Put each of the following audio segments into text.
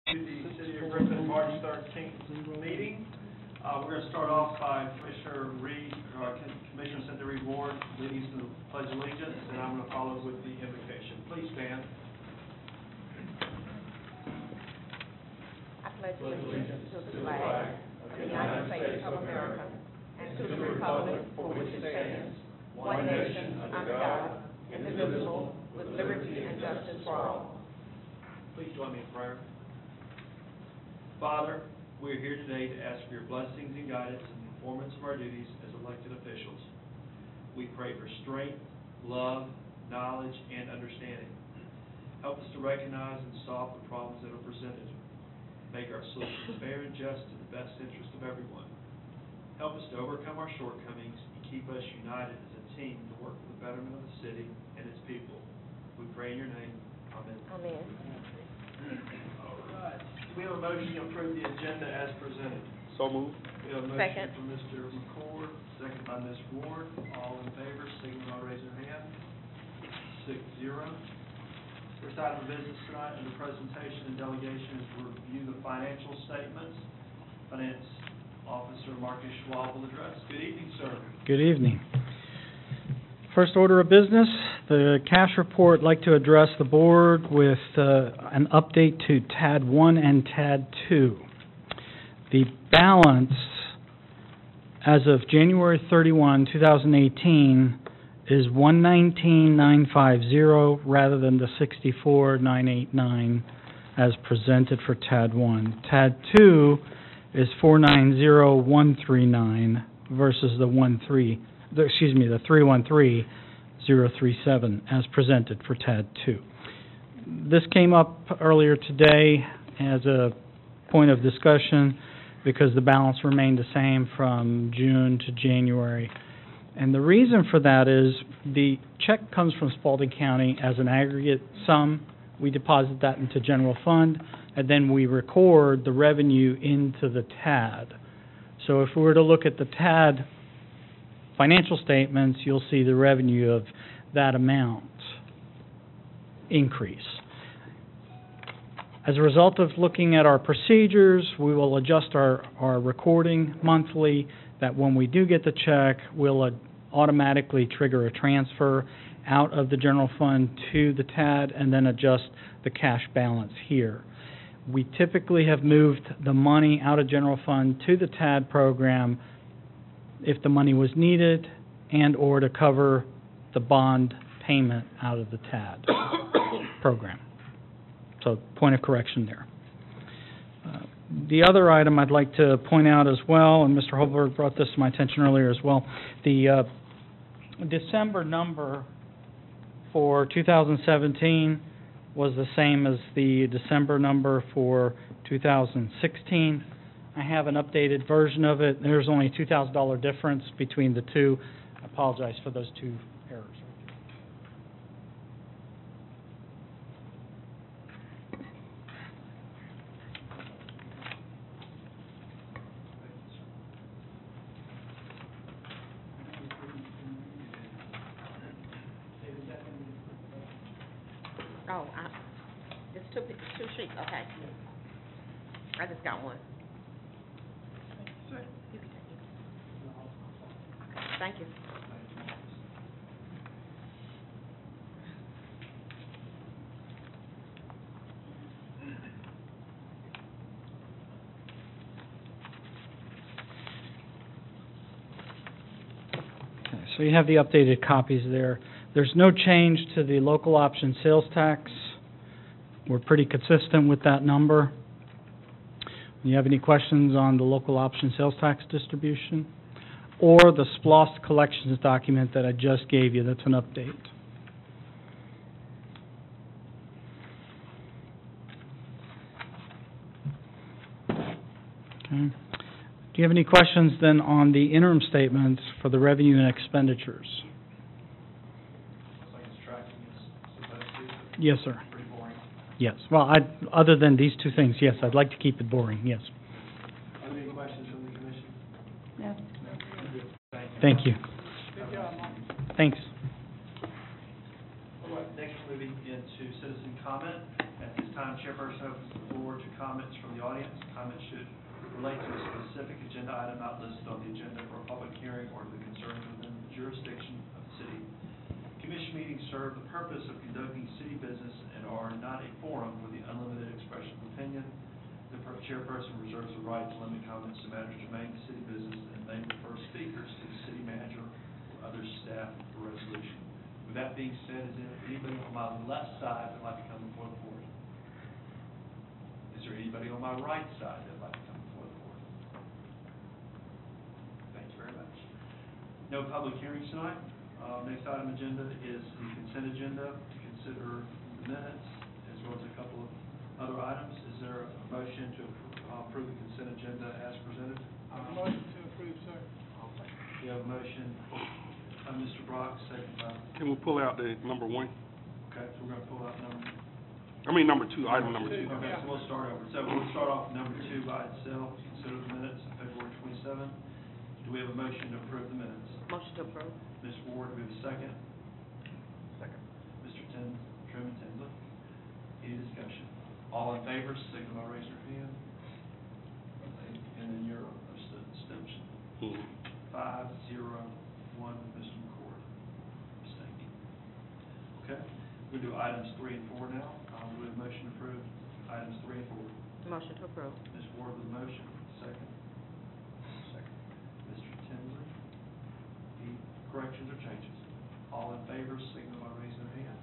To the City of Griffin March 13th meeting. We're going to start off by Commissioner Cynthia Reed Ward leading us to the Pledge of Allegiance, and I'm going to follow with the invocation. Please stand. I pledge allegiance to the flag of the United States of America and to the republic for which it stands, one nation under God, indivisible, with liberty and justice for all. Please join me in prayer. Father, we are here today to ask for your blessings and guidance in the performance of our duties as elected officials. We pray for strength, love, knowledge, and understanding. Help us to recognize and solve the problems that are presented. Make our solutions fair and just to the best interest of everyone. Help us to overcome our shortcomings and keep us united as a team to work for the betterment of the city and its people. We pray in your name. Amen. Amen. All right. We have a motion to approve the agenda as presented. So moved. We have a motion Second. from Mr. McCord, second by Ms. Ward. All in favor, signify by raising your hand. 6-0. First item of business tonight under presentation and delegation is to review the financial statements. Finance Officer Marcus Schwab will address. Good evening, sir. Good evening. First order of business, the cash report. I'd like to address the board with an update to TAD 1 and TAD 2. The balance as of January 31, 2018 is $119,950 rather than the $64,989 as presented for TAD 1. TAD 2 is $490,139 versus the 313,037 as presented for TAD 2. This came up earlier today as a point of discussion because the balance remained the same from June to January. And the reason for that is the check comes from Spalding County as an aggregate sum. We deposit that into general fund, and then we record the revenue into the TAD. So if we were to look at the TAD financial statements, you'll see the revenue of that amount increase. As a result of looking at our procedures, we will adjust our recording monthly, that when we do get the check, we'll automatically trigger a transfer out of the general fund to the TAD and then adjust the cash balance here. We typically have moved the money out of general fund to the TAD program if the money was needed and or to cover the bond payment out of the TAD program. So point of correction there. The other item I'd like to point out as well, and Mr. Holberg brought this to my attention earlier as well, the December number for 2017 was the same as the December number for 2016. I have an updated version of it. There's only a $2,000 difference between the two. I apologize for those two errors. Oh, it's two sheets, okay. I just got one. You can take it. Okay, thank you. Okay, so you have the updated copies there. There's no change to the local option sales tax. We're pretty consistent with that number. Do you have any questions on the local option sales tax distribution? Or the SPLOST collections document that I just gave you, that's an update. Okay. Do you have any questions then on the interim statements for the revenue and expenditures? Looks like it's tracking as supposed to. Yes, sir. Pretty boring. Yes. Well, other than these two things, yes, I'd like to keep it boring, yes. Are there any questions from the commission? No. Thank you. Good job, Mark. Thanks. All right, next moving into citizen comment. At this time, Chairperson opens the floor to comments from the audience. Comments should relate to a specific agenda item not listed on the agenda for a public hearing or to the concerns within the jurisdiction of the city. Commission meetings serve the purpose of conducting city business and are not a forum for the unlimited expression of opinion. The chairperson reserves the right to limit comments to matters germane to city business and may refer speakers to the city manager or other staff for resolution. With that being said, is there anybody on my left side that would like to come before the board? Is there anybody on my right side that would like to come before the board? Thank you very much. No public hearings tonight. Next item agenda is the consent agenda to consider the minutes as well as a couple of other items. Is there a motion to approve the consent agenda as presented? Motion to approve, sir. We have a motion by Mr. Brock, second by, Can we pull out the number one? okay, so we're going to pull out number Number two, item number two. Okay, so we'll start over. So we'll start off with number 2 by itself, consider the minutes of February 27. Do we have a motion to approve the minutes? Motion to approve. Ms. Ward, do we have a second? Second. Mr. Truman Tinsley. Any discussion? All in favor, signal by raising your hand. And then your abstention. 5-0-1 with Mr. McCord. Abstaining. Okay, we'll do items 3 and 4 now. We have a motion to approve items 3 and 4. Motion to approve. Ms. Ward with a motion, second. Second. Mr. Tinsley. Any corrections or changes? All in favor, signal by raising their hand.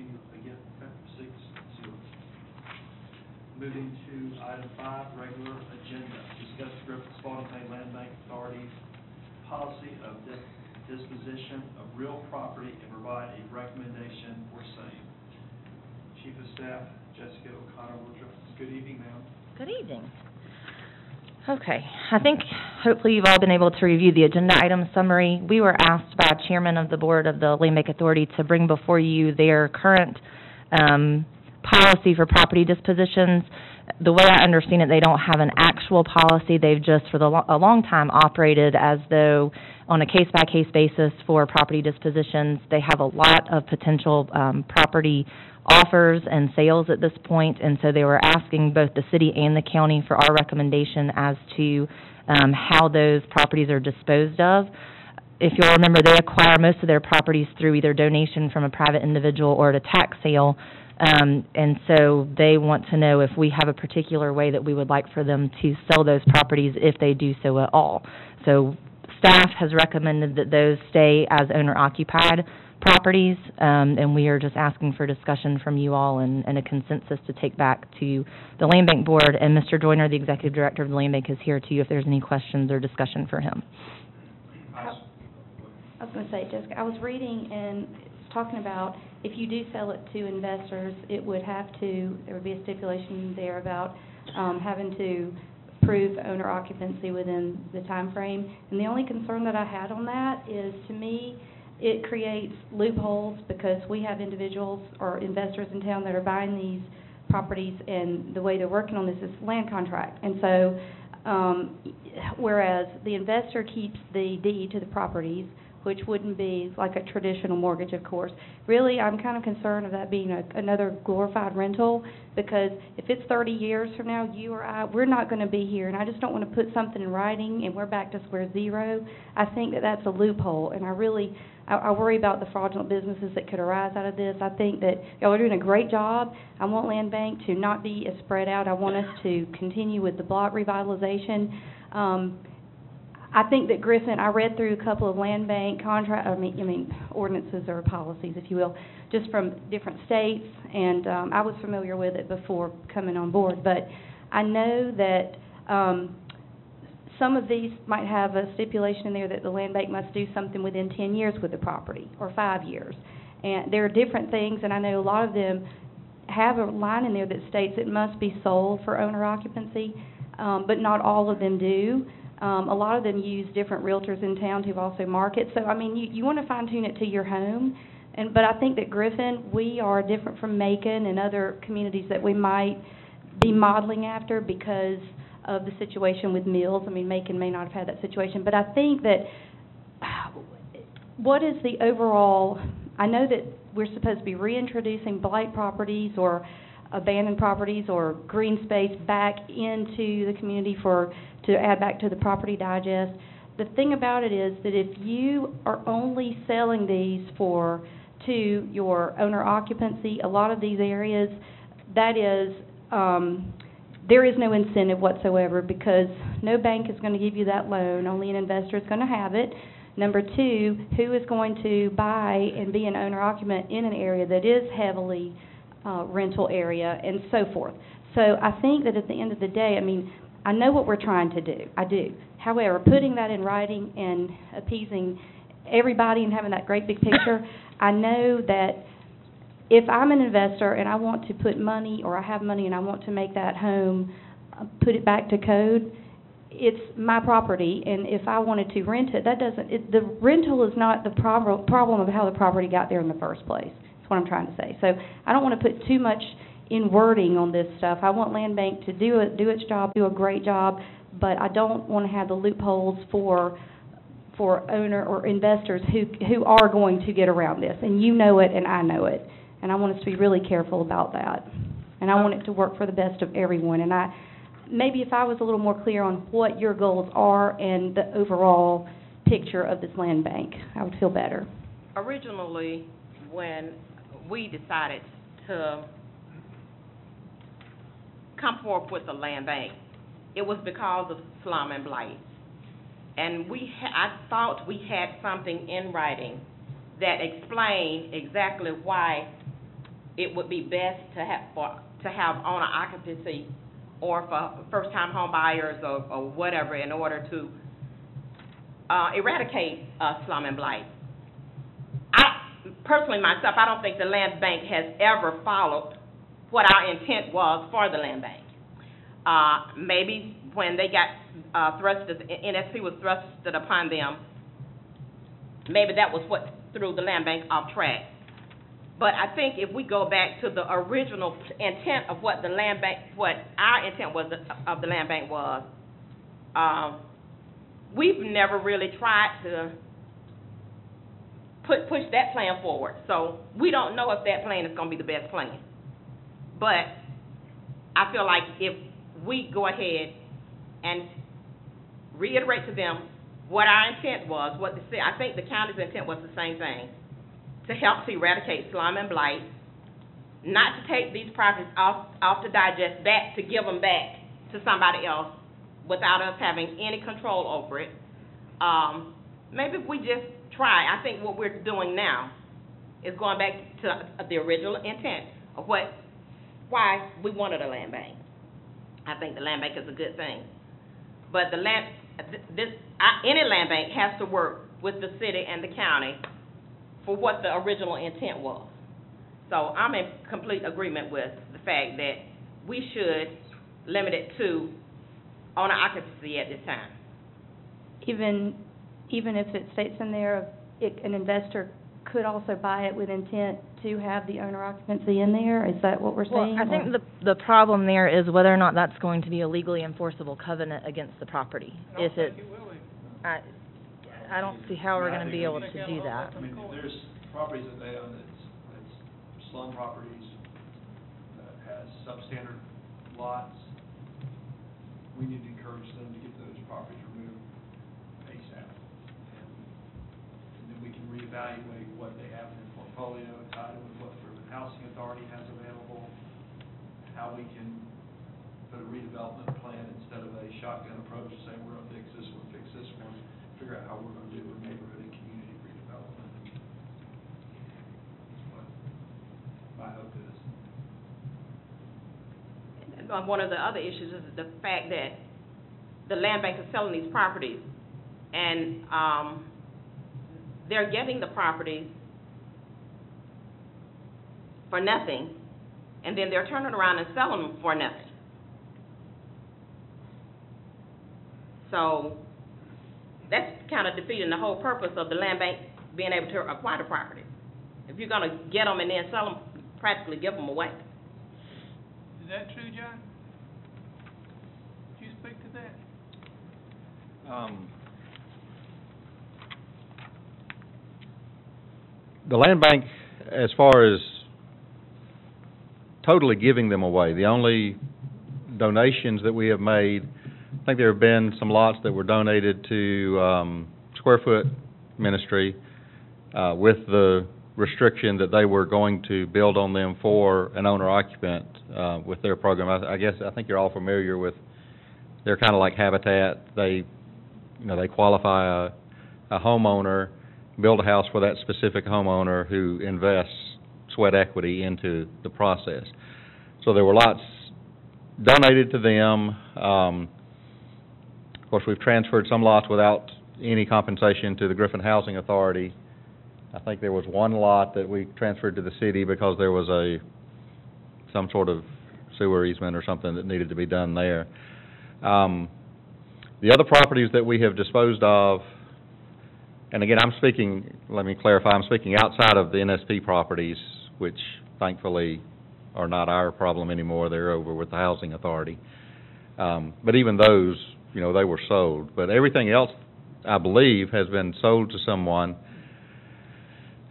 Any again? Okay, 6-0. Moving to item 5, regular agenda. Discuss the Griffin Spalding County Land Bank Authority's policy of disposition of real property and provide a recommendation for same. Chief of Staff Jessica O'Connor Woodruff. Good evening, ma'am. Good evening. Okay, I think hopefully you've all been able to review the agenda item summary. We were asked by Chairman of the Board of the Land Bank Authority to bring before you their current policy for property dispositions. The way I understand it, they don't have an actual policy. They've just for a long time operated as though on a case-by-case basis for property dispositions. They have a lot of potential property offers and sales at this point, and so they were asking both the city and the county for our recommendation as to how those properties are disposed of. If you'll remember, they acquire most of their properties through either donation from a private individual or at a tax sale, and so they want to know if we have a particular way that we would like for them to sell those properties if they do so at all. So staff has recommended that those stay as owner-occupied properties, and we are just asking for discussion from you all and a consensus to take back to the Land Bank Board. And Mr. Joyner, the Executive Director of the Land Bank, is here too if there's any questions or discussion for him. I was going to say, Jessica, I was reading and it's talking about if you do sell it to investors, there would be a stipulation there about having to prove owner occupancy within the time frame. And the only concern that I had on that is, to me, it creates loopholes because we have individuals or investors in town that are buying these properties, and the way they're working on this is land contract. And so, whereas the investor keeps the deed to the properties, which wouldn't be like a traditional mortgage, of course. Really, I'm kind of concerned of that being another glorified rental, because if it's 30 years from now, you or I, we're not going to be here, and I just don't want to put something in writing and we're back to square zero. I think that that's a loophole, and I worry about the fraudulent businesses that could arise out of this. I think that y'all are doing a great job. I want Land Bank to not be as spread out. I want us to continue with the block revitalization. I think that Griffin, I read through a couple of Land Bank ordinances or policies, if you will, just from different states, and I was familiar with it before coming on board. But I know that some of these might have a stipulation in there that the Land Bank must do something within 10 years with the property, or 5 years. And there are different things, and I know a lot of them have a line in there that states it must be sold for owner occupancy, but not all of them do. A lot of them use different realtors in town who also market. So, I mean, you want to fine-tune it to your home. But I think that Griffin, we are different from Macon and other communities that we might be modeling after because of the situation with mills. I mean, Macon may not have had that situation. But I think that what is the overall, I know that we're supposed to be reintroducing blight properties or abandoned properties or green space back into the community to add back to the property digest. The thing about it is that if you are only selling these to your owner occupancy, a lot of these areas, that is, there is no incentive whatsoever because no bank is going to give you that loan. Only an investor is going to have it. Number two, who is going to buy and be an owner occupant in an area that is heavily rental area and so forth. So I think that at the end of the day, I mean, I know what we're trying to do. I do. However, putting that in writing and appeasing everybody and having that great big picture, I know that if I'm an investor and I want to put money or I have money and I want to make that home, put it back to code, it's my property, and if I wanted to rent it, the rental is not the problem of how the property got there in the first place. That's what I'm trying to say. So I don't want to put too much in wording on this stuff. I want Land Bank to do its job, do a great job, but I don't want to have the loopholes for owner or investors who are going to get around this, and you know it and I know it, and I want us to be really careful about that, and I want it to work for the best of everyone, and maybe if I was a little more clear on what your goals are and the overall picture of this land bank, I would feel better. Originally, when we decided to come forward with the land bank, it was because of slum and blight. And I thought we had something in writing that explained exactly why it would be best to have owner occupancy or for first-time home buyers or whatever in order to eradicate slum and blight. Personally, myself, I don't think the land bank has ever followed what our intent was for the land bank. Maybe when they got NSP was thrusted upon them, maybe that was what threw the land bank off track. But I think if we go back to the original intent of what the land bank, what our intent was of the land bank was, we've never really tried to push that plan forward. So we don't know if that plan is going to be the best plan. But I feel like if we go ahead and reiterate to them what our intent was, I think the county's intent was the same thing, to help to eradicate slum and blight, not to take these properties off the digest back, to give them back to somebody else without us having any control over it. Maybe if we just try, I think what we're doing now is going back to the original intent of why we wanted a land bank. I think the land bank is a good thing. But any land bank has to work with the city and the county for what the original intent was. So I'm in complete agreement with the fact that we should limit it to owner occupancy at this time. Even if it states in there, an investor could also buy it with intent to have the owner occupancy in there? Is that what we're saying? Well, I think the problem there is whether or not that's going to be a legally enforceable covenant against the property. If it, I don't see how we're going to be able to do that. I mean, there's properties that they own that's slum properties that has substandard lots. We need to encourage them to get those properties removed ASAP. And then we can reevaluate what they have in their portfolio, tie it with what the housing authority has available, how we can put a redevelopment plan instead of a shotgun approach, saying we're going to fix this one, figure out how we're going to do a neighborhood and community redevelopment. That's what my hope is. One of the other issues is the fact that the land bank is selling these properties, and they're getting the properties for nothing, and then they're turning around and selling them for nothing. So that's kind of defeating the whole purpose of the land bank being able to acquire the property. If you're going to get them and then sell them, practically give them away. Is that true, John? Could you speak to that? The land bank, as far as totally giving them away. The only donations that we have made, I think there have been some lots that were donated to Square Foot Ministry with the restriction that they were going to build on them for an owner-occupant with their program. I think you're all familiar with, they're kind of like Habitat. They qualify a homeowner, build a house for that specific homeowner who invests sweat equity into the process. So there were lots donated to them. Of course, we've transferred some lots without any compensation to the Griffin Housing Authority. I think there was one lot that we transferred to the city because there was some sort of sewer easement or something that needed to be done there. The other properties that we have disposed of, and again, let me clarify, I'm speaking outside of the NSP properties, which thankfully are not our problem anymore. They're over with the Housing Authority. But even those, they were sold. But everything else, I believe, has been sold to someone.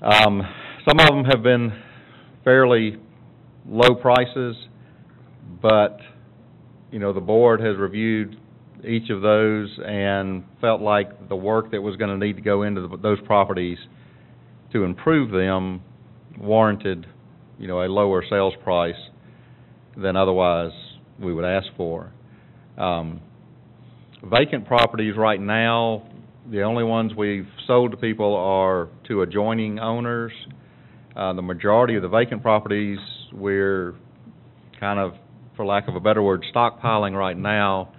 Some of them have been fairly low prices, but, the board has reviewed each of those and felt like the work that was going to need to go into those properties to improve them warranted, a lower sales price than otherwise we would ask for. Vacant properties right now, the only ones we've sold to people are to adjoining owners. The majority of the vacant properties, we're kind of, for lack of a better word, stockpiling right now.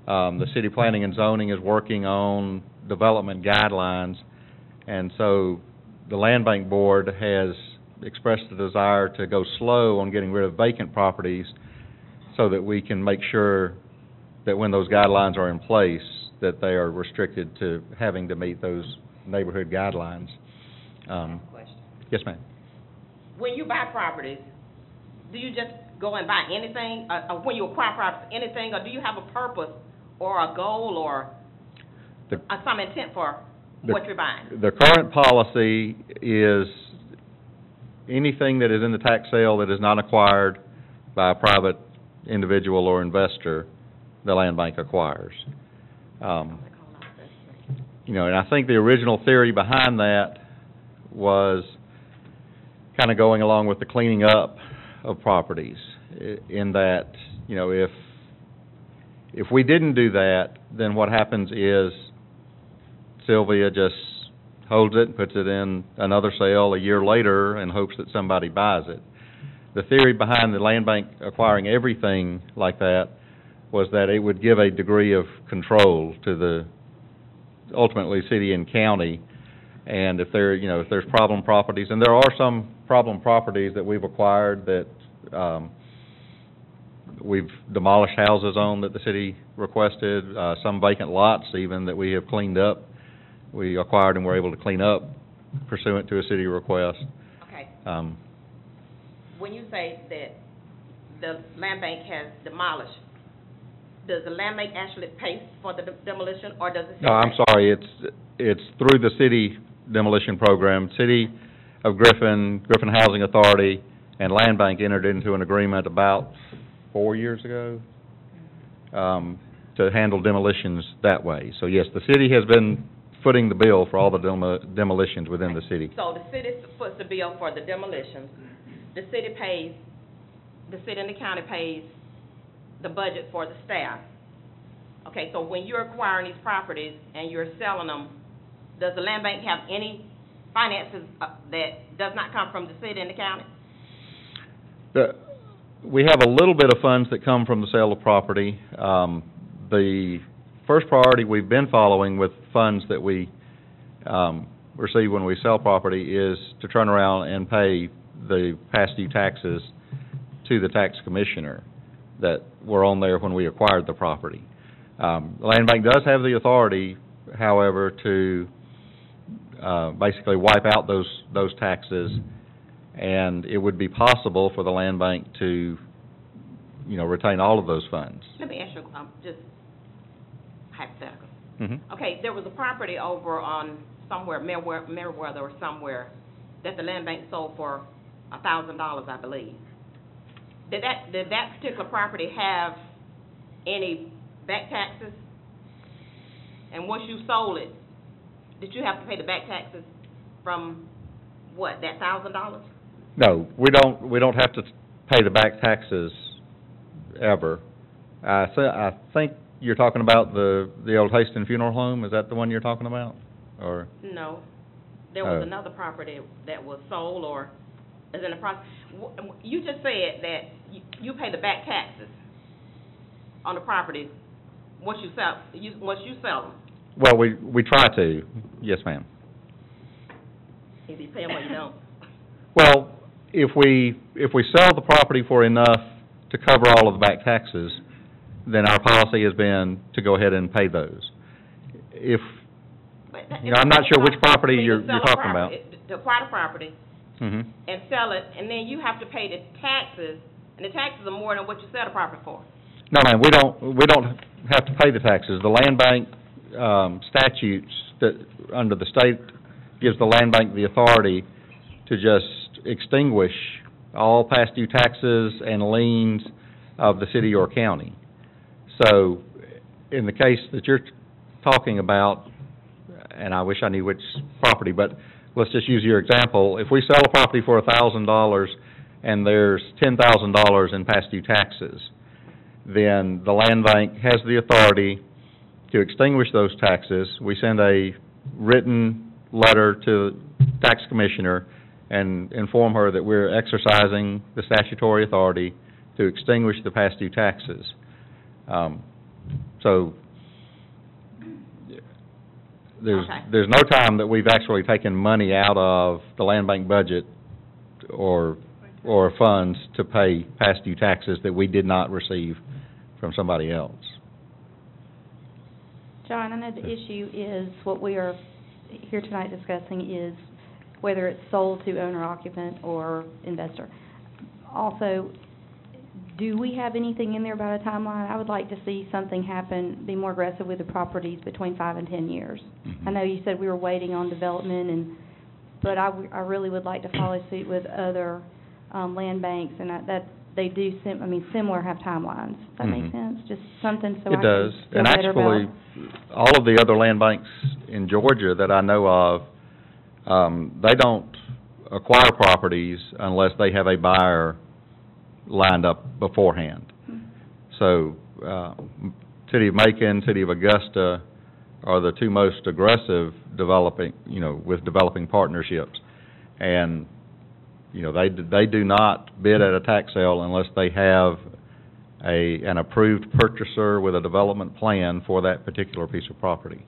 The City Planning and Zoning is working on development guidelines, and so the Land Bank Board has expressed the desire to go slow on getting rid of vacant properties so that we can make sure that when those guidelines are in place, that they are restricted to having to meet those neighborhood guidelines. Question. Yes, ma'am. When you buy properties, do you just go and buy anything? When you acquire properties, anything, or do you have a purpose or a goal or some intent for what you're buying? The current policy is anything that is in the tax sale that is not acquired by a private individual or investor, the land bank acquires. And I think the original theory behind that was kind of going along with the cleaning up of properties, in that, if we didn't do that, then what happens is Sylvia just holds it and puts it in another sale a year later and hopes that somebody buys it. The theory behind the land bank acquiring everything like that was that it would give a degree of control to the, ultimately, city and county. And if there's problem properties, and there are some problem properties that we've acquired that we've demolished houses on that the city requested, some vacant lots even that we have cleaned up, we acquired and were able to clean up pursuant to a city request. Okay. When you say that the land bank has demolished, does the land bank actually pay for the demolition, or does it? No, I'm sorry. It's through the city demolition program. City of Griffin Housing Authority, and Land Bank entered into an agreement about 4 years ago to handle demolitions that way. So yes, the city has been footing the bill for all the demolitions within the city. So the city foots the bill for the demolitions. The city and the county pays the budget for the staff. Okay, so when you're acquiring these properties and you're selling them, does the land bank have any finances that does not come from the city and the county? We have a little bit of funds that come from the sale of property. The first priority we've been following with funds that we receive when we sell property is to turn around and pay the past due taxes to the tax commissioner that were on there when we acquired the property. The land bank does have the authority, however, to basically wipe out those taxes, and it would be possible for the land bank to, retain all of those funds. Let me ask you, just hypothetical. Mm-hmm. Okay, there was a property over on somewhere, Meriwether or somewhere, that the land bank sold for $1,000, I believe. did that particular property have any back taxes? And once you sold it, did you have to pay the back taxes from, what, that $1,000? No, we don't have to pay the back taxes ever. I think you're talking about the old Haston Funeral Home, is that the one you're talking about? Or? No, there was another property that was sold or is in the process. You just said that you pay the back taxes on the property once you sell them. Well, we try to, yes, ma'am. Either you pay them or you don't. Well, if we sell the property for enough to cover all of the back taxes, then our policy has been to go ahead and pay those. I'm not sure which property you're talking about. To acquire the property Mm-hmm. and sell it, and then you have to pay the taxes, and the taxes are more than what you sell the property for. No, ma'am, we don't have to pay the taxes. The land bank statutes that under the state gives the land bank the authority to just extinguish all past due taxes and liens of the city or county. So, in the case that you're talking about, and I wish I knew which property, but let's just use your example. If we sell a property for $1,000 and there's $10,000 in past due taxes, then the land bank has the authority to extinguish those taxes. We send a written letter to the tax commissioner and inform her that we're exercising the statutory authority to extinguish the past due taxes. So there's no time that we've actually taken money out of the land bank budget or funds to pay past due taxes that we did not receive from somebody else. John, I know the issue is, what we are here tonight discussing is whether it's sold to owner-occupant or investor. Also, do we have anything in there about a timeline? I would like to see something happen, be more aggressive with the properties between 5 and 10 years. Mm-hmm. I know you said we were waiting on development, but I really would like to follow suit with other land banks, and that they do, similar have timelines. Does that make sense? Just something so I It can does. feel And better actually, about. all of the other land banks in Georgia that I know of, they don't acquire properties unless they have a buyer lined up beforehand. So, City of Macon, City of Augusta are the two most aggressive with developing partnerships. And, they do not bid at a tax sale unless they have an approved purchaser with a development plan for that particular piece of property.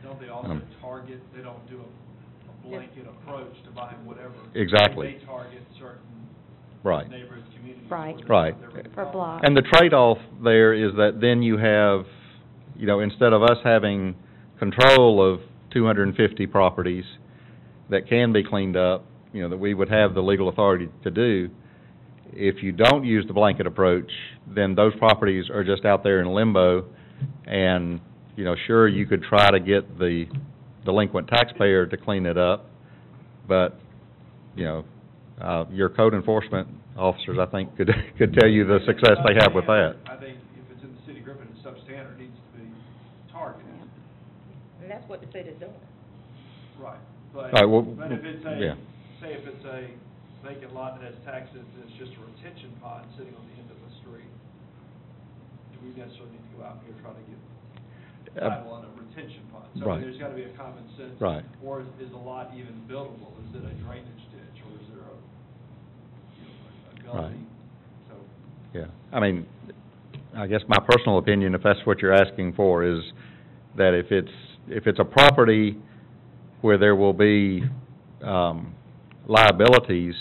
Don't they also target, they don't do a blanket approach to buying whatever? Exactly. They target certain Right. neighborhood communities. Right. Right. For blocks. And the trade-off there is that then you have, instead of us having control of 250 properties that can be cleaned up, that we would have the legal authority to do, if you don't use the blanket approach, then those properties are just out there in limbo, and, sure, you could try to get the delinquent taxpayer to clean it up, but, your code enforcement officers, I think, could tell you the success they have with that. I think if it's in the city of Griffin, it's substandard, needs to be targeted. And that's what the city's doing. Right. But if it's say if it's a vacant lot that has taxes and it's just a retention pond sitting on the end of the street, do we necessarily need to go out here and try to get title on a retention pond? So Right. There's got to be a common sense. Right. Or is the lot even buildable? Is it a drainage ditch, or is there a gully? Right. So. Yeah, I guess my personal opinion, if that's what you're asking for, is that if it's a property where there will be liabilities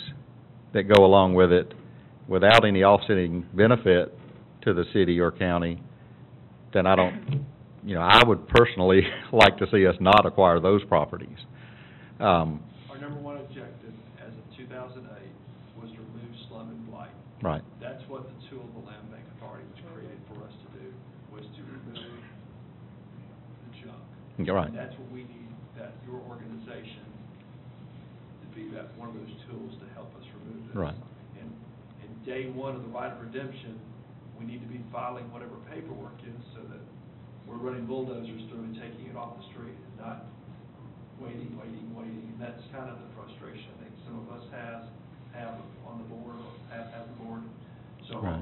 that go along with it without any offsetting benefit to the city or county, then I would personally like to see us not acquire those properties. Our number one objective as of 2008 was to remove slum and blight. Right. That's what the tool of the Land Bank Authority was created for us to do, was to remove the junk. You're right. And that's what we need, that your organization to be that one of those tools to help us remove this. Right. And day one of the right of redemption, we need to be filing whatever paperwork is so that we're running bulldozers through and taking it off the street and not waiting. And that's kind of the frustration I think some of us have on the board, or have the board. So Right.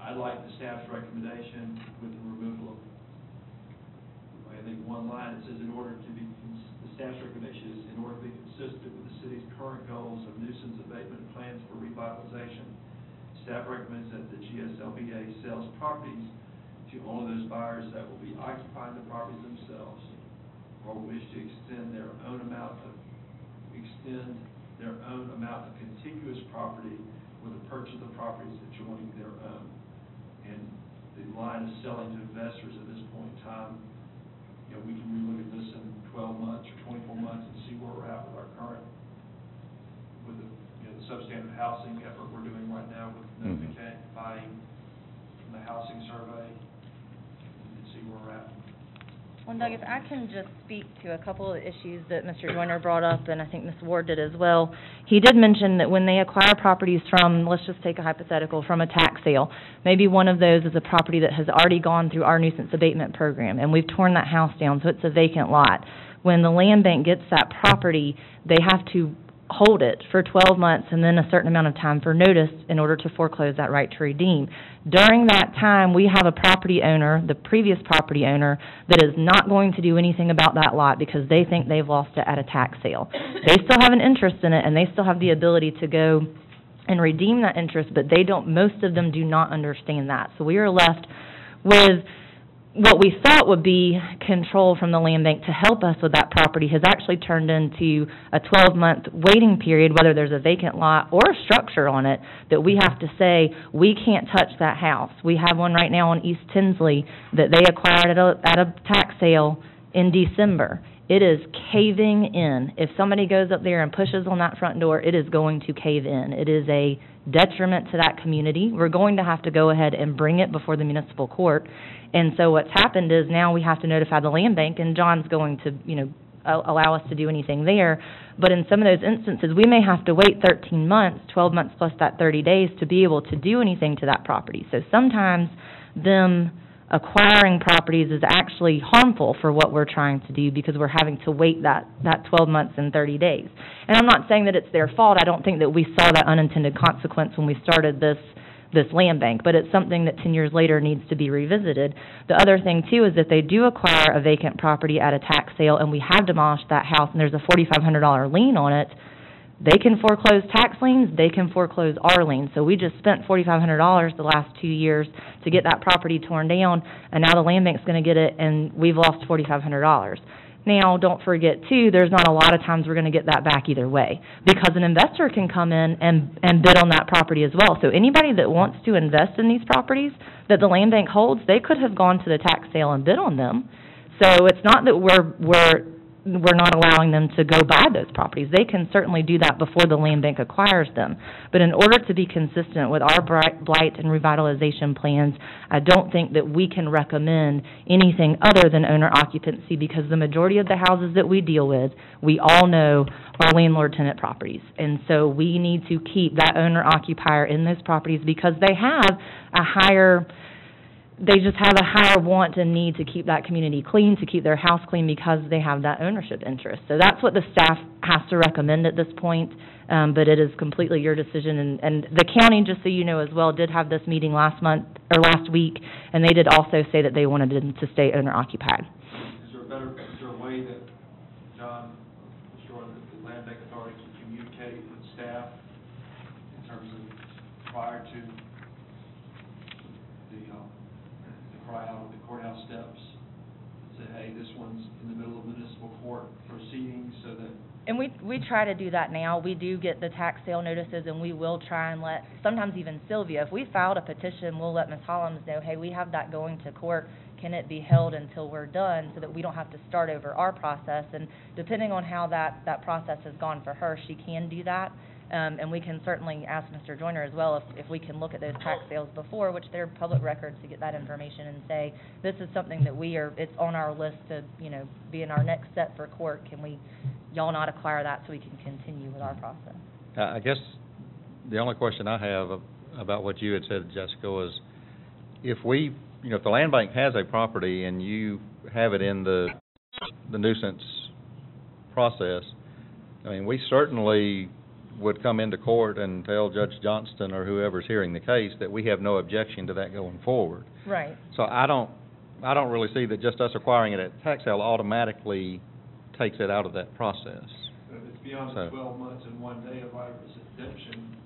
I like the staff's recommendation with the removal of, I think one line, it says the staff's recommendation is in order to be consistent with the city's current goals of nuisance abatement plans for revitalization. Staff recommends that the GSLBA sells properties to only those buyers that will be occupying the properties themselves or wish to extend their own amount of contiguous property with the purchase of the properties adjoining their own. And the line of selling to investors at this point in time, we can relook at this in 12 months or 24 months and see where we're at with our current, with the, the substandard housing effort we're doing right now with notifying from the housing survey and see where we're at. Well, Doug, if I can just speak to a couple of issues that Mr. Joyner brought up, and I think Ms. Ward did as well. He did mention that when they acquire properties from, let's just take a hypothetical, from a tax sale, maybe one of those is a property that has already gone through our nuisance abatement program, and we've torn that house down, so it's a vacant lot. When the land bank gets that property, they have to hold it for 12 months and then a certain amount of time for notice in order to foreclose that right to redeem. During that time, we have a property owner, the previous property owner, that is not going to do anything about that lot because they think they've lost it at a tax sale. They still have an interest in it, and they still have the ability to go and redeem that interest, but most of them do not understand that. So we are left with what we thought would be control from the land bank to help us with that property has actually turned into a 12-month waiting period, whether there's a vacant lot or a structure on it, that we have to say, we can't touch that house. We have one right now on East Tinsley that they acquired at a tax sale in December. It is caving in. If somebody goes up there and pushes on that front door, it is going to cave in. It is a detriment to that community. We're going to have to go ahead and bring it before the municipal court. And so what's happened is now we have to notify the land bank, and John's going to, allow us to do anything there. But in some of those instances, we may have to wait 13 months, 12 months plus that 30 days to be able to do anything to that property. So sometimes them acquiring properties is actually harmful for what we're trying to do because we're having to wait that 12 months and 30 days. And I'm not saying that it's their fault. I don't think that we saw that unintended consequence when we started this land bank, but it's something that 10 years later needs to be revisited. The other thing, too, is if they do acquire a vacant property at a tax sale and we have demolished that house and there's a $4,500 lien on it, they can foreclose tax liens, they can foreclose our liens. So we just spent $4,500 the last 2 years to get that property torn down, and now the land bank's going to get it, and we've lost $4,500. Now, don't forget, too, there's not a lot of times we're going to get that back either way, because an investor can come in and bid on that property as well. So anybody that wants to invest in these properties that the land bank holds, they could have gone to the tax sale and bid on them. So it's not that we're not allowing them to go buy those properties. They can certainly do that before the land bank acquires them. But in order to be consistent with our blight and revitalization plans, I don't think that we can recommend anything other than owner occupancy, because the majority of the houses that we deal with, we all know, are landlord-tenant properties. And so we need to keep that owner-occupier in those properties because they just have a higher want and need to keep that community clean, to keep their house clean, because they have that ownership interest. So that's what the staff has to recommend at this point, but it is completely your decision. And the county, just so you know as well, did have this meeting last week, and they did also say that they wanted them to stay owner-occupied. Is there a way that, John, that the Land Bank Authority can communicate with staff in terms of prior to cry out at the courthouse steps, say, hey, this one's in the middle of municipal court proceedings, so that... And we try to do that now. We do get the tax sale notices, and we will try and let, sometimes even Sylvia, if we filed a petition, we'll let Ms. Hollums know, hey, we have that going to court. Can it be held until we're done so that we don't have to start over our process? And depending on how that process has gone for her, she can do that. And we can certainly ask Mr. Joyner as well if we can look at those tax sales before, which they're public records, to get that information and say, this is something that it's on our list to, be in our next step for court. Can y'all not acquire that so we can continue with our process? I guess the only question I have about what you had said, Jessica, was if if the land bank has a property and you have it in the nuisance process, I mean, we certainly would come into court and tell Judge Johnston or whoever's hearing the case that we have no objection to that going forward. Right. So I don't really see that just us acquiring it at tax sale automatically takes it out of that process. But if it's beyond the 12 months and 1 day of right of redemption,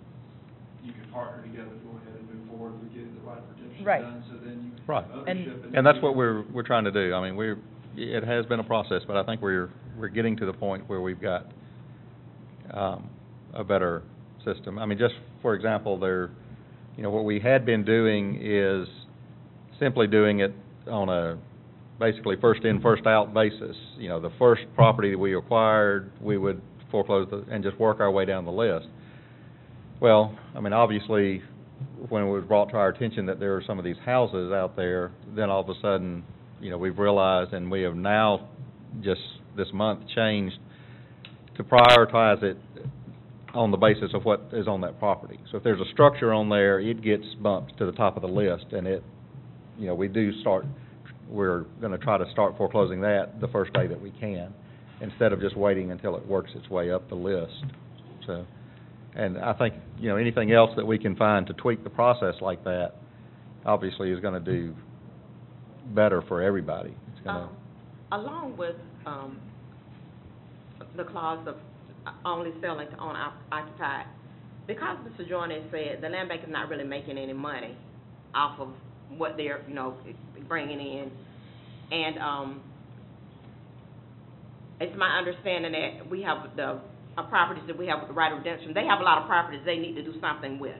you can partner together to go ahead and move forward with getting the right of redemption Right. done, so then you Right. have ownership. And that's what we're trying to do. I mean, it has been a process, but I think we're getting to the point where we've got a better system. I mean, just for example, what we had been doing is simply doing it on a basically first in, first out basis. The first property that we acquired, we would foreclose and just work our way down the list. Well, I mean, obviously, when it was brought to our attention that there are some of these houses out there, then all of a sudden, we've realized, and we have now just this month changed to prioritize it on the basis of what is on that property. So if there's a structure on there, it gets bumped to the top of the list, and we're going to try to start foreclosing that the first day that we can, instead of just waiting until it works its way up the list. So, and I think, anything else that we can find to tweak the process like that, obviously is going to do better for everybody. It's going to... Along with the clause of only selling to owner-occupied, because Mr. Jordan said the land bank is not really making any money off of what they're, bringing in, and it's my understanding that we have the properties that we have with the right of redemption. They have a lot of properties they need to do something with.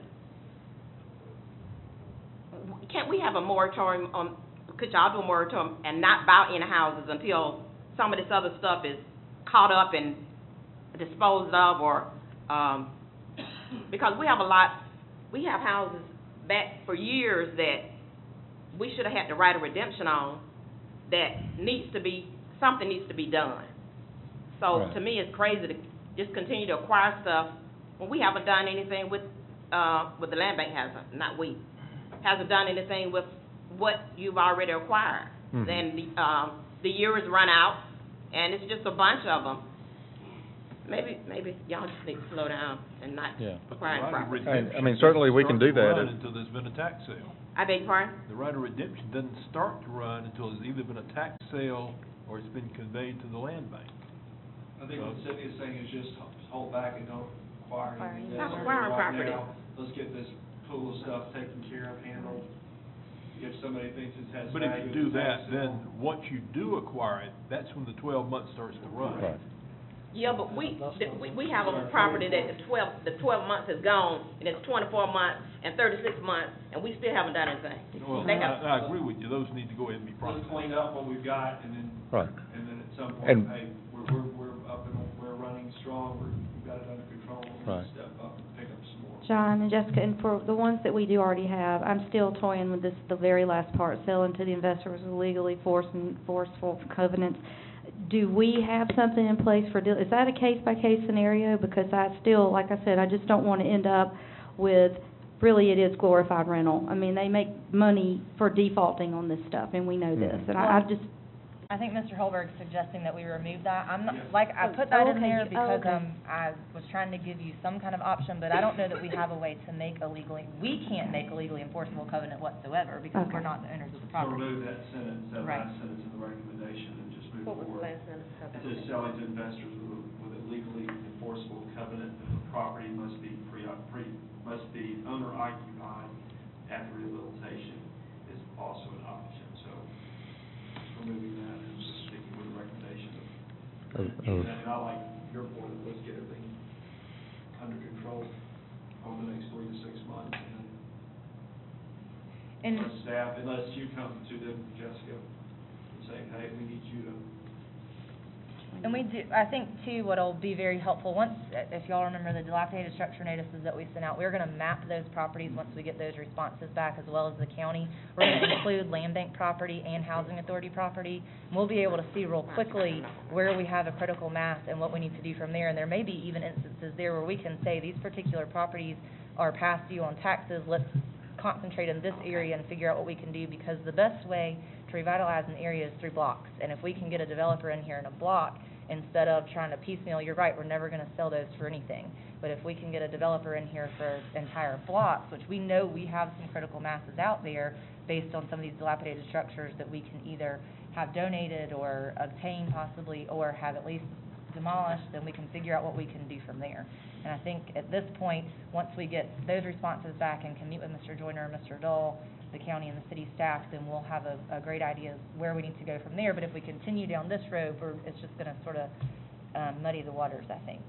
Can't we have a moratorium on? Could y'all do a moratorium and not buy any houses until some of this other stuff is caught up and disposed of, or because we have houses back for years that we should have had the right of redemption on, that something needs to be done. So Right. To me, it's crazy to just continue to acquire stuff when we haven't done anything with the land bank hasn't done anything with what you've already acquired. Mm-hmm. Then the year is run out, and it's just a bunch of them. Maybe y'all just need to slow down and not acquire property. I mean, certainly we can do that. Until there's been a tax sale. I beg your pardon? The right of redemption doesn't start to run until there's either been a tax sale or it's been conveyed to the land bank. I think what Cynthia's saying is just hold back and don't acquire anything. Not acquiring property. Now, let's get this pool of stuff taken care of, handled. If somebody thinks it has But if value, you do it's tax that, then sale. once you do acquire it, that's when the 12 months starts to run. Right. Yeah, but we have a property that the 12 months is gone, and it's 24 months and 36 months, and we still haven't done anything. Well, They have- I agree with you. Those need to go ahead and be Let's processed. clean up what we've got, and then, Right. and then at some And- point, hey, we're up and we're running strong, we've got it under control, we're Right. gonna step up and pick up some more. John and Jessica, and for the ones that we do already have, I'm still toying with the very last part, selling to the investors with legally forceful covenants. Do we have something in place for, is that a case-by-case scenario? Because I still, like I said, I just don't want to end up with, really it is glorified rental. I mean, they make money for defaulting on this stuff, and we know this. And I just, I think Mr. Holberg's suggesting that we remove that. I'm not, Yes. I put that in okay, there oh, because, okay. I was trying to give you some kind of option, but I don't know that we have a way to make we can't make a legally enforceable covenant whatsoever because we're Okay. not the owners of the So property. remove that sentence, that Right. last sentence in the recommendation, and just move What was the forward. last sentence? It says selling to investors with a legally enforceable covenant, that the property must be owner occupied after rehabilitation is also an option, so removing that and just sticking with the recommendation of, and I like your point, of let's get everything under control over the next 3 to 6 months, and And staff, unless you come to them, Jessica, and say, hey, we need you to And we do, I think too, what'll be very helpful, once, if y'all remember the dilapidated structure notices that we sent out, we're gonna map those properties once we get those responses back, as well as the county. We're gonna include land bank property and housing authority property. And we'll be able to see real quickly where we have a critical mass and what we need to do from there. And there may be even instances there where we can say, these particular properties are past due on taxes, let's concentrate in this area and figure out what we can do, because the best way to revitalize an area is through blocks. And if we can get a developer in here in a block, instead of trying to piecemeal, you're right, we're never gonna sell those for anything. But if we can get a developer in here for entire blocks, which we know we have some critical masses out there based on some of these dilapidated structures that we can either have donated or obtain possibly, or have at least demolished, then we can figure out what we can do from there. And I think at this point, once we get those responses back and can meet with Mr. Joyner and Mr. Dahl, the county and the city staff, then we'll have a great idea of where we need to go from there. But if we continue down this road, it's just gonna sort of muddy the waters, I think.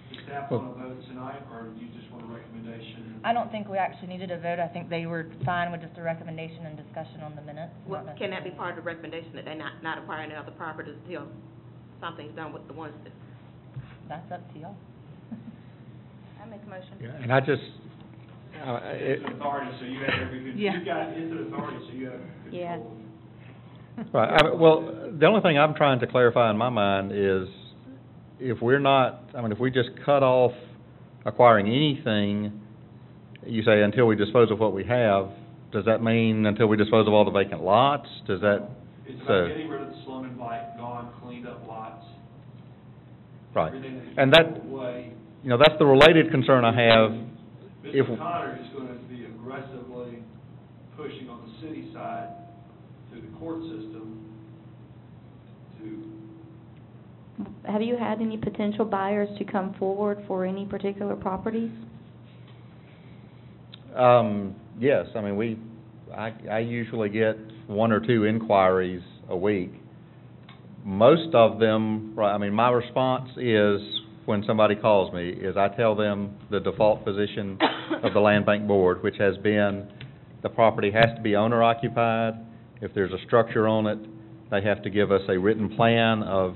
Does staff want to vote tonight, or do you just want a recommendation? I don't think we actually needed a vote. I think they were fine with just a recommendation and discussion on the minutes. Well, can that be part of the recommendation, that they're not acquiring other properties until something's done with the ones that? That's up to y'all. I make a motion. Yeah, and I just, It's an authority, so you have every, Yeah. you've got, it's an authority, so you have Yeah. control. right, well, the only thing I'm trying to clarify in my mind is, if we're not, if we just cut off acquiring anything, you say until we dispose of what we have, does that mean until we dispose of all the vacant lots? Does that, It's so- about getting rid of the slum and blight, gone, cleaned up lots. right, Everything that's and that, away. that's the related concern I have. If- Mr. Connor is going to be aggressively pushing on the city side through the court system to, Have you had any potential buyers to come forward for any particular properties? Yes, I usually get 1 or 2 inquiries a week. Most of them, my response is, when somebody calls me, is I tell them the default position of the Land Bank Board, which has been, the property has to be owner occupied. If there's a structure on it, they have to give us a written plan of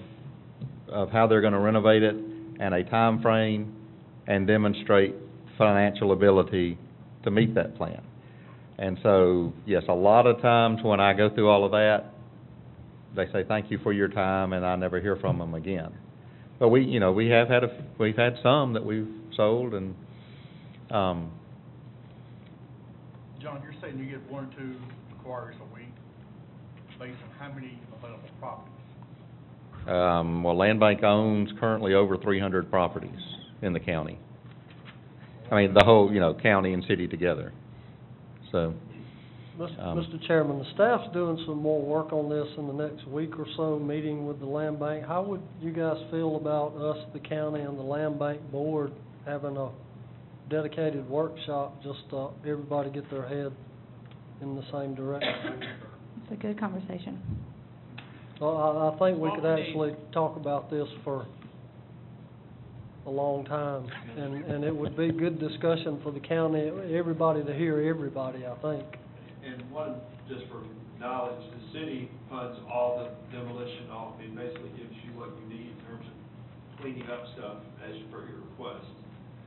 how they're gonna renovate it, and a time frame, and demonstrate financial ability to meet that plan. And so, yes, a lot of times when I go through all of that, they say, thank you for your time, and I never hear from them again. But we've had some that we've sold, and, John, you're saying you get 1 or 2 inquiries a week, based on how many available properties? well, Land Bank owns currently over 300 properties in the county. The whole, county and city together, so. Mr. Chairman, the staff's doing some more work on this in the next week or so, meeting with the Land Bank. How would you guys feel about us, the county, and the Land Bank Board having a dedicated workshop, just everybody get their head in the same direction? It's a good conversation. Well, I think we could actually talk about this for a long time, and it would be good discussion for the county, everybody to hear everybody, I think. and one, just for knowledge, the city funds all the demolition, it basically gives you what you need in terms of cleaning up stuff as per your request.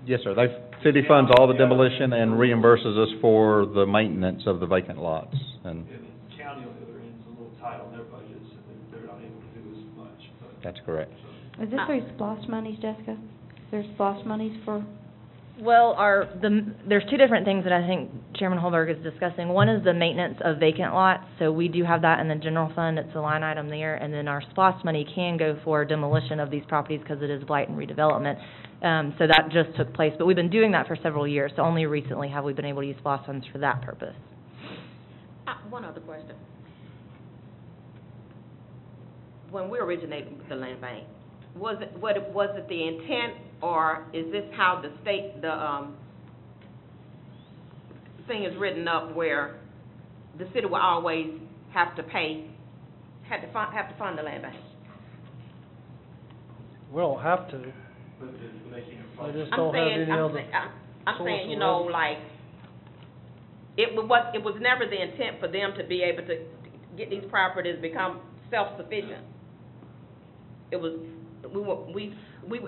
Yes, sir, city funds all the demolition and reimburses us for the maintenance of the vacant lots, and. And the county on the other end is a little tight on their budgets, and they're not able to do as much, but. That's correct. Is this through SPOS monies, Jessica? There's SPOS monies for, Well, there's 2 different things that I think Chairman Holberg is discussing. One is the maintenance of vacant lots, so we do have that in the general fund, it's a line item there, and then our SPOS money can go for demolition of these properties because it is blight and redevelopment. So that just took place, but we've been doing that for several years, so only recently have we been able to use SPOS funds for that purpose. One other question. When we originated with the land bank, was it the intent, or is this how the state, thing is written up, where the city will always have to fund the land bank? We don't have to. But they can't We fund. just don't have any other I'm source saying, of revenue. like, it was never the intent for them to be able to get these properties, become self-sufficient. it was, we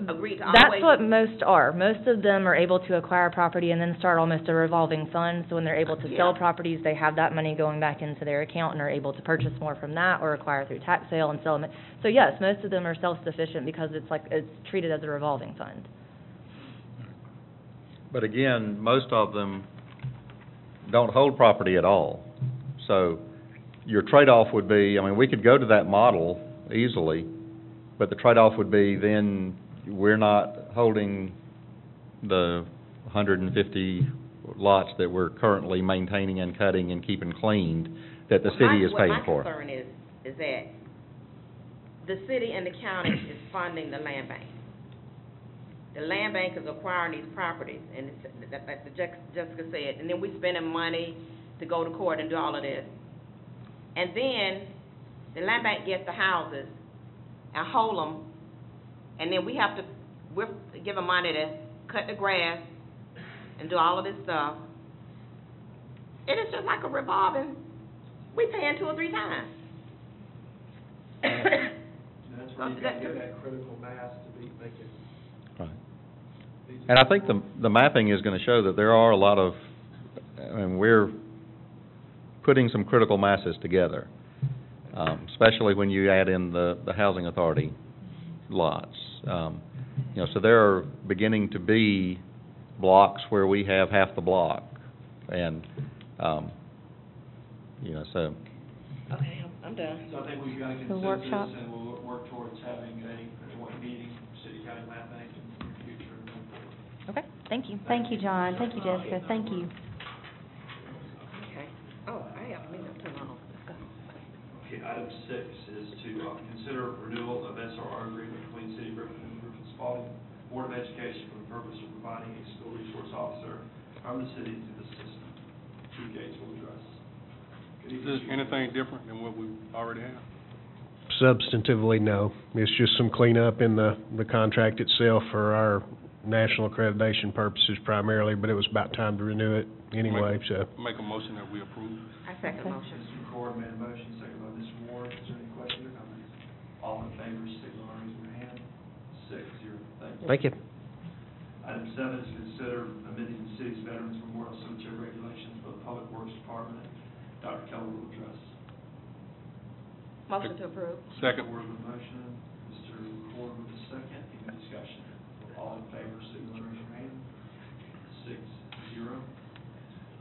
agreed to always. That's what most are. Most of them are able to acquire property and then start almost a revolving fund. So when they're able to sell Yeah. properties, they have that money going back into their account and are able to purchase more from that or acquire through tax sale and sell them. So yes, most of them are self-sufficient because it's treated as a revolving fund. But again, most of them don't hold property at all. So your trade-off would be, I mean, we could go to that model easily, but the trade-off would be then we're not holding the 150 lots that we're currently maintaining and cutting and keeping cleaned that the city is paying for. What my concern is that the city and the county is funding the land bank. The land bank is acquiring these properties, and it's, like Jessica said, and then we spending money to go to court and do all of this. And then the land bank gets the houses and hold them, and then we're giving money to cut the grass and do all of this stuff. It is just like a revolving, we paying 2 or 3 times. That's where you gotta get that critical mass to be making. Right. And I think the mapping is gonna show that there are a lot of, I mean, we're putting some critical masses together, especially when you add in the housing authority lots. You know, so there are beginning to be blocks where we have half the block, and, you know, so. Okay, I'm done. So I think we've got a The workshop. consensus, and we'll work towards having a joint meeting, city county land bank in the future. Okay, thank you. Thank you, John. Thank you, Jessica. Thank you. Okay. Oh, I have a meeting to turn on. Let's go. Okay, item 6 is to consider renewal of SRR agreement between City of Griffin and Griffin Spalding Board of Education for the purpose of providing a school resource officer from the city to the system. Chief Gates will address. Good Is evening, this Chief. anything different than what we already have? Substantively, no. It's just some cleanup in the contract itself for our national accreditation purposes primarily, but it was about time to renew it anyway, so. Make a motion that we approve. I second the motion. Mr. McCord made a motion, second by Ms. Ward. Is there any questions or comments? All in favor, signal by raising your hand. 6-0. Thank you. Thank you. Item 7 is consider amending the city's Veterans Memorial Cemetery regulations for the Public Works Department. Dr. Keller will address. Motion to approve. Second. Word with the motion, Mr. McCord with the second. Any discussion? All in favor, signal by raising your hand. 6-0.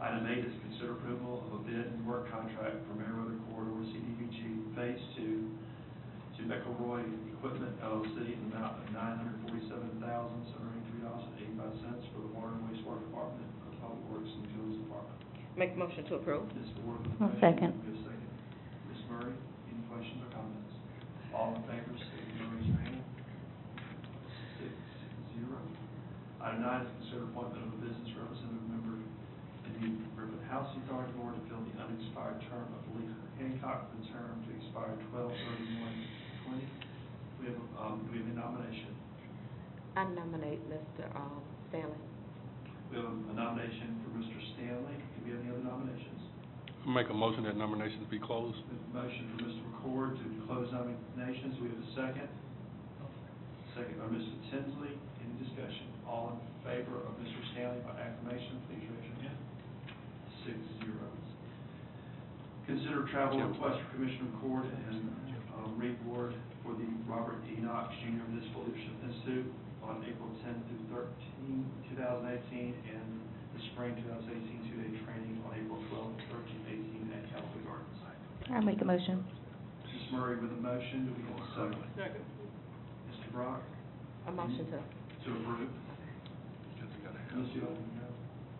Item 8 is consider approval of a bid and work contract for Meriwether Corridor CDBG Phase 2 to McElroy Equipment LLC in the amount of $947,783.85 for the Water and Wastewater Department of the Public Works and Utilities Department. Make a motion to approve. Ms. Ward with the I'll motion. second. Give a second. Ms. Murray, any questions or comments? All in favor, signal by raising your hand. 6-0. Item 9 is consider appointment of a business representative member in the Griffin Housing Authority Board to fill the unexpired term of Lee Hancock, the term to expire 12/31/20. We have a nomination. I nominate Mr. Stanley. We have a nomination for Mr. Stanley. Do we have any other nominations? Make a motion that nominations be closed. We have a motion for Mr. McCord to close nominations. We have a second. Second by Mr. Tinsley. Any discussion? All in favor of Mr. Stanley by acclamation, please raise your hand. 6-0. Consider travel request for Commissioner McCord and Reed Ward for the Robert E. Knox Jr. Municipal Leadership Institute on April 10 through 13, 2018, and the spring 2018 two-day training on April 12 to 13, 18 at Callaway Gardens. I'll make the motion. Mrs. Murray with a motion. Do we have a second? Second. Mr. Brock? A motion to. To approve. Unless you don't know.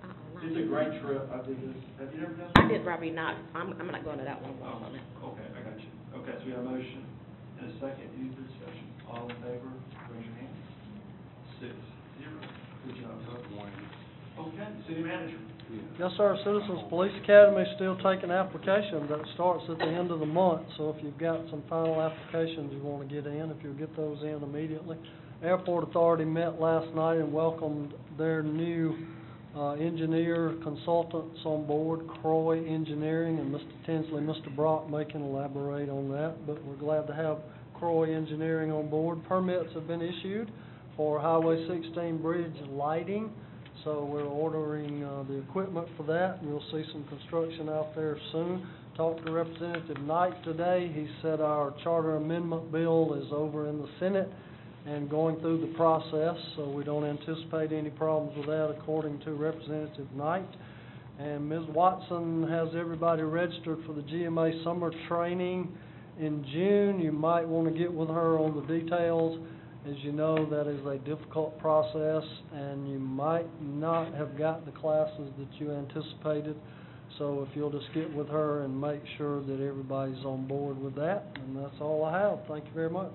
Uh-uh, It's a great trip. I did this. Have you ever done I this? did Robbie Knox. I'm not going to that one. Oh, okay, I got you. Okay, so we have a motion and a second. Any discussion? All in favor, raise your hand. 6-0. Good job, Doug. Okay, city manager. Yes, sir. Citizens Police Academy is still taking applications. That starts at the end of the month. So if you've got some final applications you want to get in, if you'll get those in immediately. Airport Authority met last night and welcomed their new engineer consultants on board, Croy Engineering, and Mr. Tinsley, Mr. Brock, they can elaborate on that. But we're glad to have McCrory Engineering on board. Permits have been issued for Highway 16 bridge lighting, so we're ordering the equipment for that, and you'll see some construction out there soon. Talked to Representative Knight today. He said our charter amendment bill is over in the Senate and going through the process, so we don't anticipate any problems with that, according to Representative Knight. And Ms. Watson has everybody registered for the GMA summer training in June. You might want to get with her on the details. As you know, that is a difficult process, and you might not have got the classes that you anticipated. So if you'll just get with her and make sure that everybody's on board with that, and that's all I have. Thank you very much.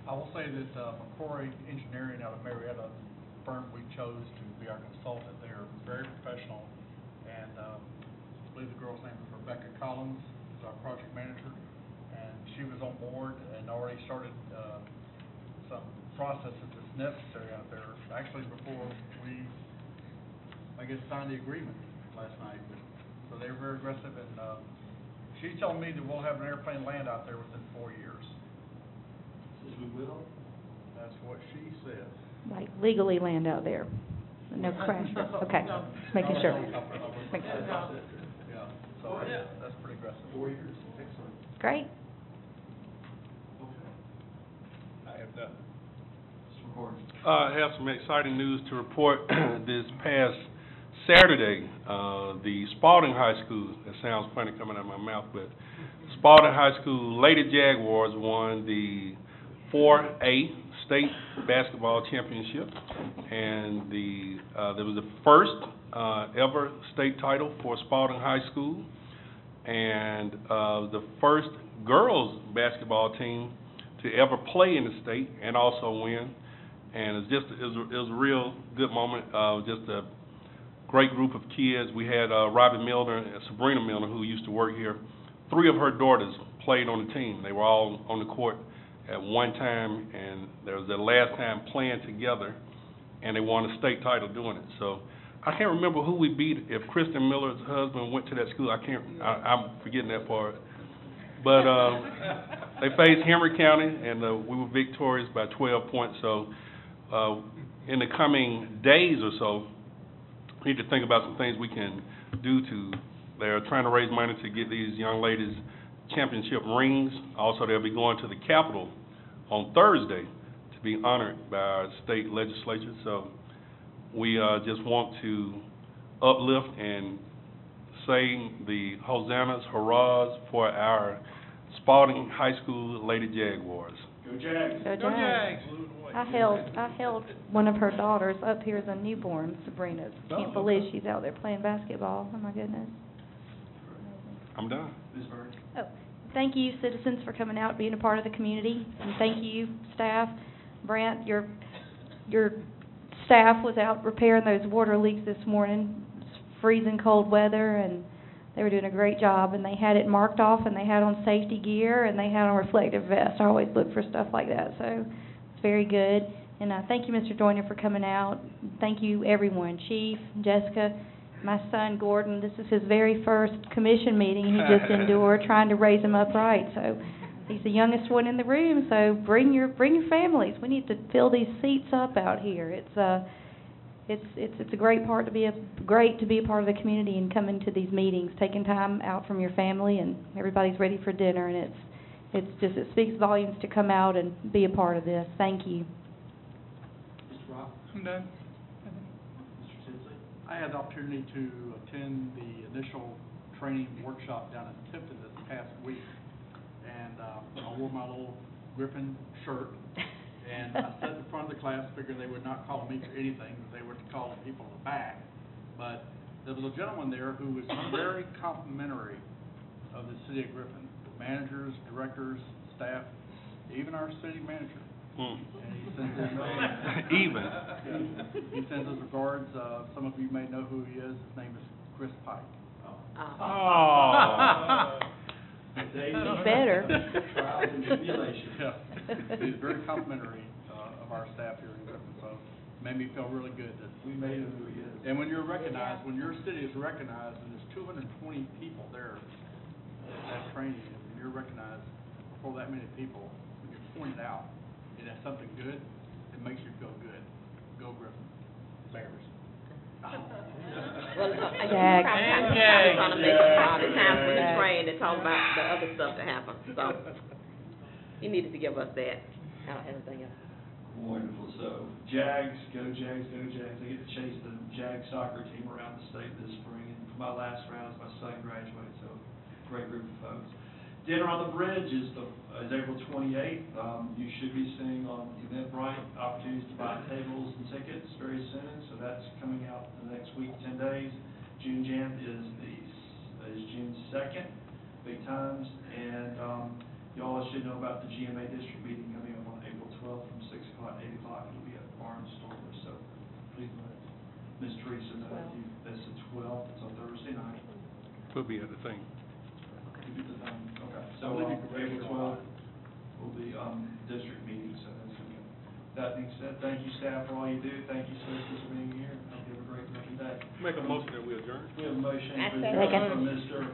I will say that McCrory Engineering out of Marietta, the firm we chose to be our consultant, they are very professional, and I believe the girl's name is Rebecca Collins, is our project manager, and she was on board and already started some processes that's necessary out there, actually before we, I guess, signed the agreement last night. So they were very aggressive, and she's telling me that we'll have an airplane land out there within 4 years. Says we will? That's what she says. Like legally land out there, no crashes. Okay, just making sure. Make sure. Yeah, so that's pretty aggressive. 4 years, excellent. Great. Okay. I have that. Mr. McCord. I have some exciting news to report. This past Saturday, the Spalding High School, it sounds funny coming out of my mouth, but Spalding High School Lady Jaguars won the 4A state basketball championship, and there was the first ever state title for Spalding High School, and the first girls basketball team to ever play in the state and also win. And it was a real good moment. Just a great group of kids. We had Robbie Milner and Sabrina Milner, who used to work here. 3 of her daughters played on the team. They were all on the court at one time, and there was their last time playing together, and they won a state title doing it. So I can't remember who we beat. If Kristen Miller's husband went to that school, I'm forgetting that part. But they faced Henry County, and we were victorious by 12 points. So in the coming days or so, we need to think about some things we can do they're trying to raise money to get these young ladies championship rings. Also, they'll be going to the Capitol on Thursday to be honored by our state legislature. So we just want to uplift and sing the hosannas, hurrahs for our Spalding High School Lady Jaguars. Go Jags. Go Go Jags. Jags! I held one of her daughters up here as a newborn, Sabrina's. Can't believe she's out there playing basketball. Oh, my goodness. I'm done. Ms. Bird. Oh, thank you, citizens, for coming out, being a part of the community, and thank you, staff. Brent, your staff was out repairing those water leaks this morning. It's freezing cold weather, and they were doing a great job, and they had it marked off, and they had on safety gear, and they had on reflective vests. I always look for stuff like that, so it's very good. And thank you, Mr. Joyner, for coming out. Thank you, everyone, Chief, Jessica, my son, Gordon. This is his very first commission meeting he just endured, trying to raise him up right. So he's the youngest one in the room, so bring your families. We need to fill these seats up out here. It's a great to be a part of the community and coming to these meetings, taking time out from your family, and everybody's ready for dinner, and it speaks volumes to come out and be a part of this. Thank you. Mr. Rock. I'm done. Mr. Tinsley. I had the opportunity to attend the initial training workshop down in Tipton this past week, and I wore my little Griffin shirt, and I sat in front of the class, figuring they would not call me for anything, but they would call the people in the back. But there was a gentleman there who was very complimentary of the city of Griffin, the managers, directors, staff, even our city manager. And he sends he sends his regards. Some of you may know who he is. His name is Chris Pike. He's better. Trials and tribulations. Yeah. He's very complimentary of our staff here in Griffin, so it made me feel really good that We made him who he is. And when you're recognized, when your city is recognized, and there's 220 people there at training, and you're recognized, for that many people, when you point it out, and that's something good, it makes you feel good. Go Griffin. Bears. Well, Jag. I'm trying to make all the times when you train and talk about the other stuff that happened, so. You needed to give us that. I don't have anything else. Wonderful. So, Jags, go Jags, go Jags. I get to chase the Jag soccer team around the state this spring, and for my last round, my son graduated, so great group of folks. Dinner on the Bridge is April 28th. You should be seeing on Eventbrite opportunities to buy tables and tickets very soon, so that's coming out in the next week, 10 days. June 10th is June 2nd, big times, and y'all should know about the GMA district meeting coming up on April 12th from 6 o'clock to 8 o'clock. It'll be at Barnstore, so please let Ms. Teresa know. That's the 12th, it's on Thursday night. We'll be at the thing. Okay, so April 12th will be district meeting, so that's okay. That being said, thank you staff for all you do. Thank you sisters for being here. Hope you have a great day. Make a motion that we adjourn. We have a motion I to second. adjourn from Mr.